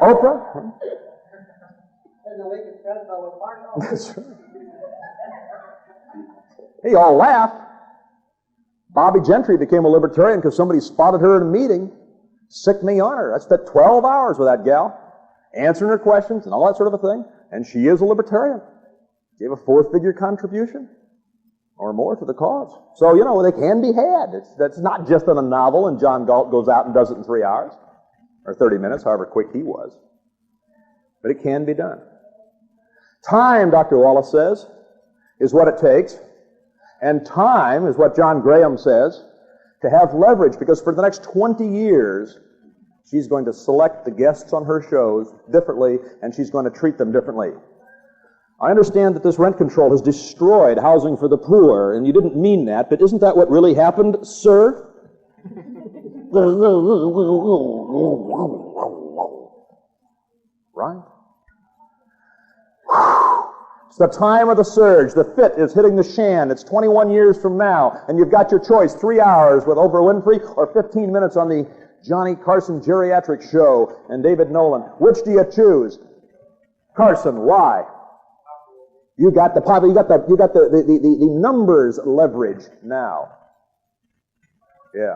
Oprah? And the wicked president was Mark. That's right. Hey, all laugh. Bobby Gentry became a libertarian because somebody spotted her in a meeting. Sick me on her. I spent 12 hours with that gal, answering her questions and all that sort of a thing, and she is a libertarian. Gave a 4-figure contribution or more to the cause. So, they can be had. That's not just on a novel and John Galt goes out and does it in 3 hours or 30 minutes, however quick he was. But it can be done. Time, Dr. Wallace says, is what it takes. And time is what John Graham says, to have leverage, because for the next 20 years, she's going to select the guests on her shows differently, and she's going to treat them differently. I understand that this rent control has destroyed housing for the poor, and you didn't mean that, but isn't that what really happened, sir? Right? It's the time of the surge. The fit is hitting the shan. It's 21 years from now, and you've got your choice: 3 hours with Oprah Winfrey or 15 minutes on the Johnny Carson Geriatric Show and David Nolan. Which do you choose? Carson, why? You got the numbers leverage now. Yeah.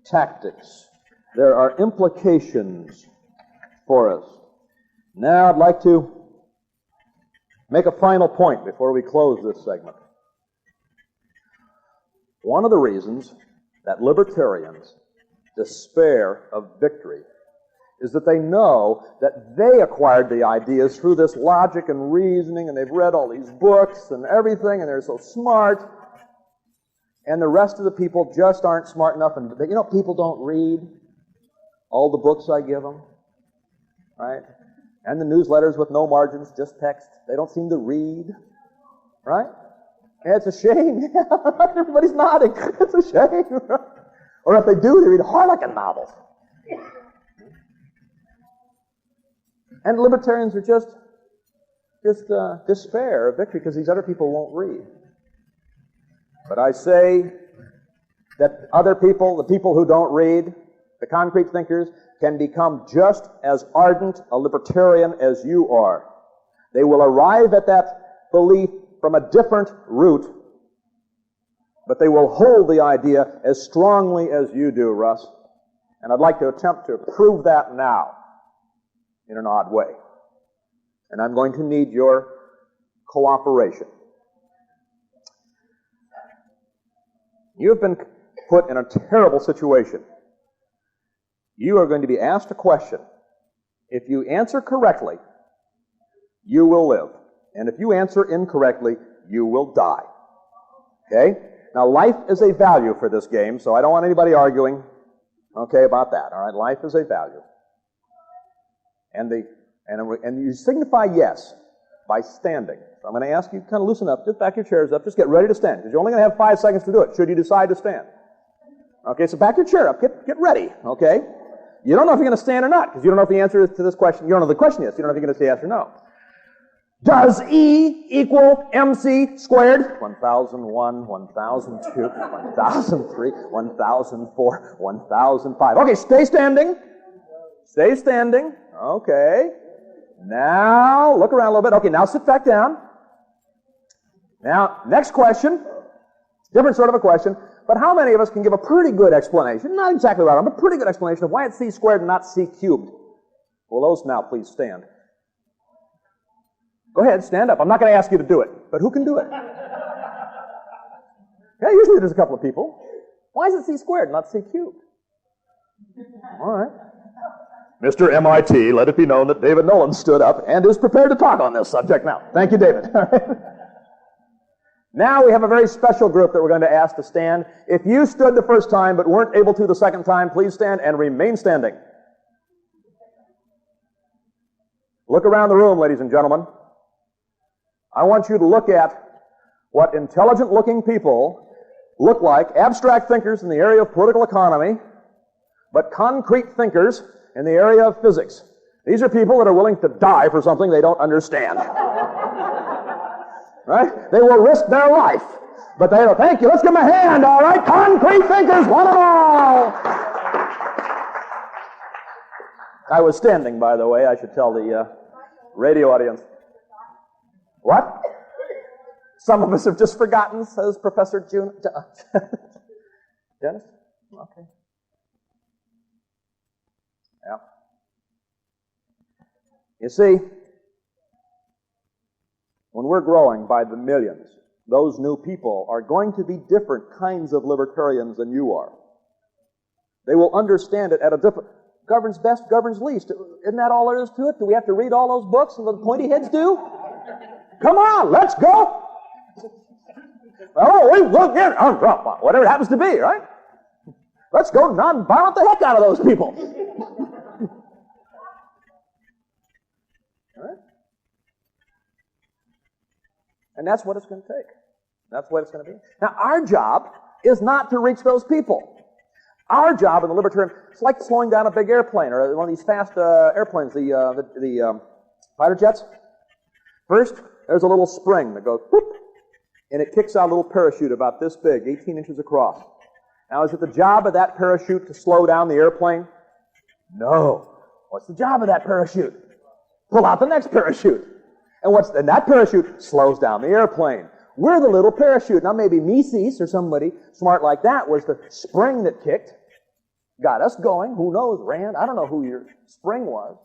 Tactics. There are implications for us. Now I'd like to make a final point before we close this segment. One of the reasons that libertarians despair of victory is that they know that they acquired the ideas through this logic and reasoning, and they've read all these books and everything, and they're so smart, and the rest of the people just aren't smart enough. And people don't read all the books I give them, right? And the newsletters with no margins, just text. They don't seem to read, right? And it's a shame. Everybody's nodding. It's a shame. Or if they do, they read Harlequin novels. And libertarians are just despair of victory because these other people won't read. But I say that other people, the people who don't read, the concrete thinkers, can become just as ardent a libertarian as you are. They will arrive at that belief from a different route, but they will hold the idea as strongly as you do, Russ. And I'd like to attempt to prove that now in an odd way. And I'm going to need your cooperation. You have been put in a terrible situation. You are going to be asked a question. If you answer correctly, you will live. And if you answer incorrectly, you will die. Okay? Now, life is a value for this game, so I don't want anybody arguing, okay, about that. All right? Life is a value. And you signify yes by standing. So I'm going to ask you to kind of loosen up, just back your chairs up, just get ready to stand, because you're only going to have 5 seconds to do it, should you decide to stand. Okay, so back your chair up, get ready, okay? You don't know if you're going to stand or not, because you don't know if the answer is to this question. You don't know the question is. You don't know if you're going to say yes or no. Does E equal MC squared? 1001, 1002, 1003, 1004, 1005. Okay, stay standing. Stay standing. Okay. Now, look around a little bit. Okay, now sit back down. Now, next question. Different sort of a question. But how many of us can give a pretty good explanation, not exactly right on, but pretty good explanation of why it's C squared and not C cubed? Will those now please stand? Go ahead, stand up. I'm not going to ask you to do it, but who can do it? Yeah, usually there's a couple of people. Why is it C squared, not C cubed? All right. Mr. MIT, let it be known that David Nolan stood up and is prepared to talk on this subject now. Thank you, David. All right. Now we have a very special group that we're going to ask to stand. If you stood the first time but weren't able to the second time, please stand and remain standing. Look around the room, ladies and gentlemen. I want you to look at what intelligent-looking people look like abstract thinkers in the area of political economy, but concrete thinkers in the area of physics. These are people that are willing to die for something they don't understand. Right? They will risk their life. But they don't. Thank you. Let's give them a hand, all right? Concrete thinkers, one and all. I was standing, by the way. I should tell the radio audience. What? Some of us have just forgotten, says Professor June. Dennis? Okay. Yeah. You see, when we're growing by the millions, those new people are going to be different kinds of libertarians than you are. They will understand it at a different... Governs best, governs least. Isn't that all there is to it? Do we have to read all those books and the pointy heads do? Come on, let's go! Oh, we will get whatever it happens to be, right? Let's go non-violent the heck out of those people. All right? And that's what it's going to take. That's what it's going to be. Now, our job is not to reach those people. Our job in the libertarian, it's like slowing down a big airplane or one of these fast airplanes, the fighter jets. First, there's a little spring that goes whoop, and it kicks out a little parachute about this big, 18 inches across. Now, is it the job of that parachute to slow down the airplane? No. What's the job of that parachute? Pull out the next parachute. And that parachute slows down the airplane. We're the little parachute. Now, maybe Mises or somebody smart like that was the spring that kicked, got us going. Who knows, Rand? I don't know who your spring was.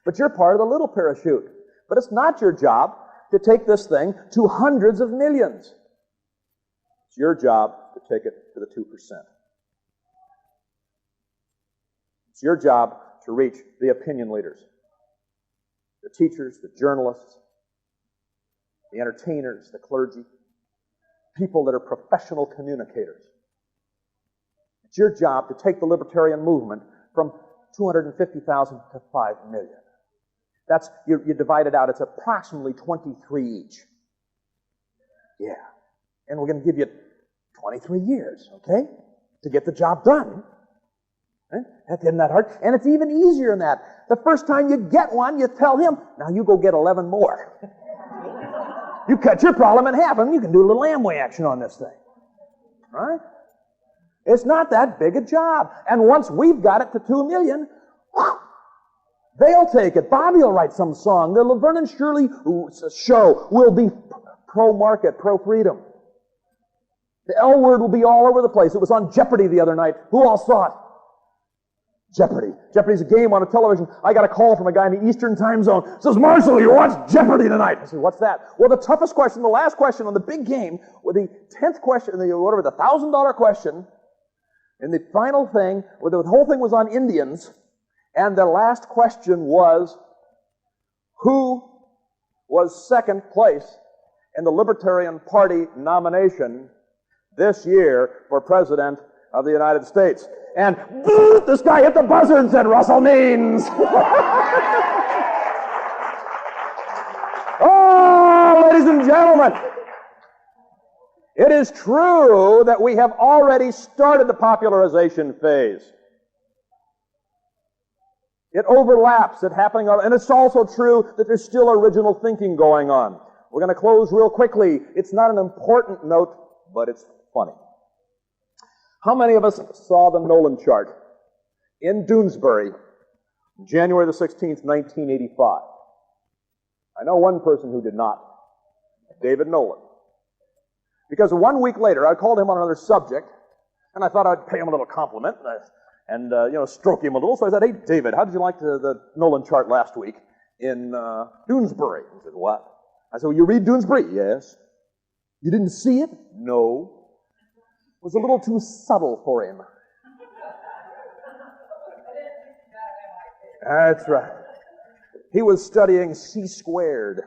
But you're part of the little parachute. But it's not your job to take this thing to hundreds of millions. It's your job to take it to the 2%. It's your job to reach the opinion leaders, the teachers, the journalists, the entertainers, the clergy, people that are professional communicators. It's your job to take the libertarian movement from 250,000 to 5 million. That's, you divide it out, it's approximately 23 each. Yeah. And we're going to give you 23 years, okay, to get the job done. That isn't that hard. And it's even easier than that. The first time you get one, you tell him, now you go get 11 more. You cut your problem in half, and you can do a little Amway action on this thing. Right? It's not that big a job. And once we've got it to 2 million, they'll take it. Bobby will write some song. The Laverne and Shirley show will be pro-market, pro-freedom. The L word will be all over the place. It was on Jeopardy the other night. Who all saw it? Jeopardy. Jeopardy's a game on a television. I got a call from a guy in the Eastern time zone. Says, Marshall, you watch Jeopardy tonight. I said, what's that? Well, the toughest question, the last question on the big game, with the 10th question, the $1,000 question, and the final thing, the whole thing was on Indians, and the last question was, who was second place in the Libertarian Party nomination this year for President of the United States? And this guy hit the buzzer and said, Russell Means. Oh, ladies and gentlemen, it is true that we have already started the popularization phase. It overlaps, it's happening, and it's also true that there's still original thinking going on. We're going to close real quickly. It's not an important note, but it's funny. How many of us saw the Nolan chart in Doonesbury, January the 16th, 1985? I know one person who did not, David Nolan. Because 1 week later, I called him on another subject, and I thought I'd pay him a little compliment and stroke him a little. So I said, hey, David, how did you like the Nolan chart last week in Doonesbury? He said, what? I said, well, you read Doonesbury? Yes. You didn't see it? No. It was a little too subtle for him. That's right. He was studying C-squared.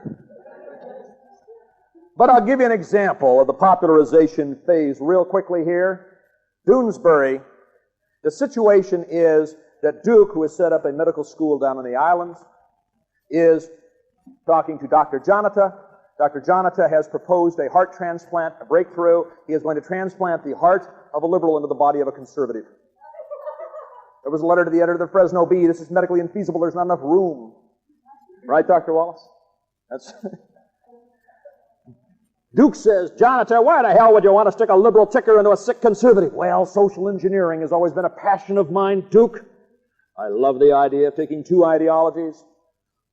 But I'll give you an example of the popularization phase real quickly here. Doonesbury, the situation is that Duke, who has set up a medical school down in the islands, is talking to Dr. Janata, Dr. Janata has proposed a heart transplant, a breakthrough. He is going to transplant the heart of a liberal into the body of a conservative. There was a letter to the editor of the Fresno Bee. This is medically infeasible. There's not enough room. Right, Dr. Wallace? That's... Duke says, Janata, why the hell would you want to stick a liberal ticker into a sick conservative? Well, social engineering has always been a passion of mine, Duke. I love the idea of taking two ideologies,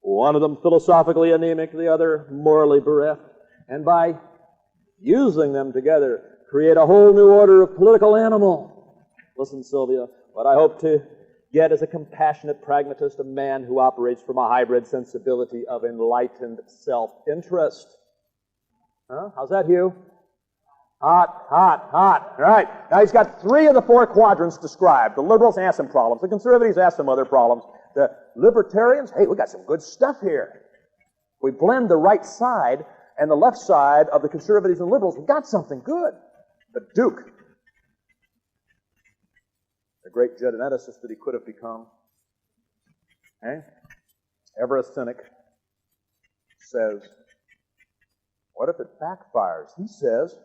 one of them philosophically anemic, the other morally bereft, and by using them together, create a whole new order of political animal. Listen, Sylvia, what I hope to get is a compassionate pragmatist, a man who operates from a hybrid sensibility of enlightened self-interest. Huh? How's that, Hugh? Hot, hot, hot. All right. Now he's got 3 of the 4 quadrants described. The liberals have some problems. The conservatives have some other problems. The libertarians, hey, we got some good stuff here. We blend the right side and the left side of the conservatives and liberals. We got something good. But Duke, the great geneticist that he could have become, ever a cynic, says, what if it backfires? He says,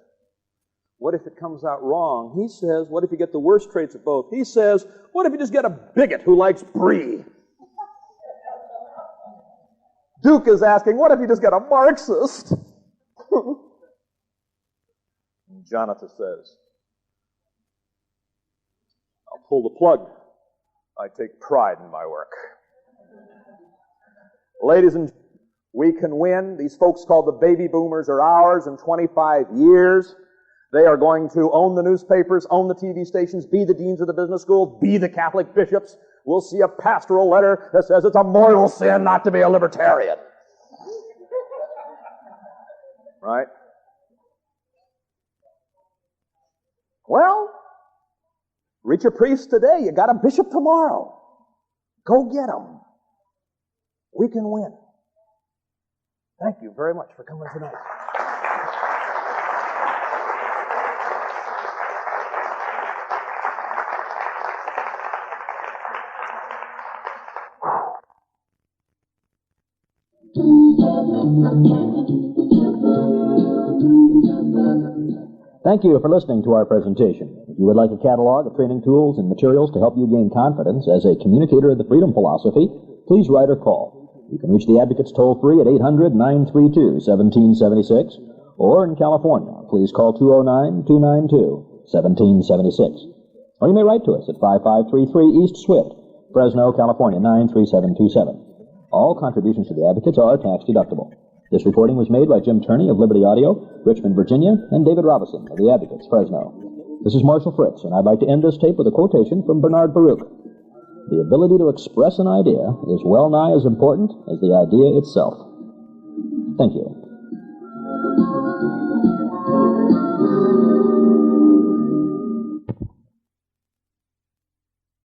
what if it comes out wrong? He says, what if you get the worst traits of both? He says, what if you just get a bigot who likes brie? Duke is asking, what if you just get a Marxist? Jonathan says, I'll pull the plug. I take pride in my work. Ladies and gentlemen, we can win. These folks called the baby boomers are ours in 25 years. They are going to own the newspapers, own the TV stations, be the deans of the business schools, be the Catholic bishops. We'll see a pastoral letter that says it's a mortal sin not to be a libertarian. Right? Well, reach a priest today. You got a bishop tomorrow. Go get him. We can win. Thank you very much for coming tonight. Thank you for listening to our presentation. If you would like a catalog of training tools and materials to help you gain confidence as a communicator of the freedom philosophy, please write or call. You can reach the Advocates toll-free at 800-932-1776, or in California, please call 209-292-1776. Or you may write to us at 5533 East Swift, Fresno, California, 93727. All contributions to the Advocates are tax-deductible. This recording was made by Jim Turney of Liberty Audio, Richmond, Virginia, and David Robison of the Advocates, Fresno. This is Marshall Fritz, and I'd like to end this tape with a quotation from Bernard Baruch. The ability to express an idea is well nigh as important as the idea itself. Thank you.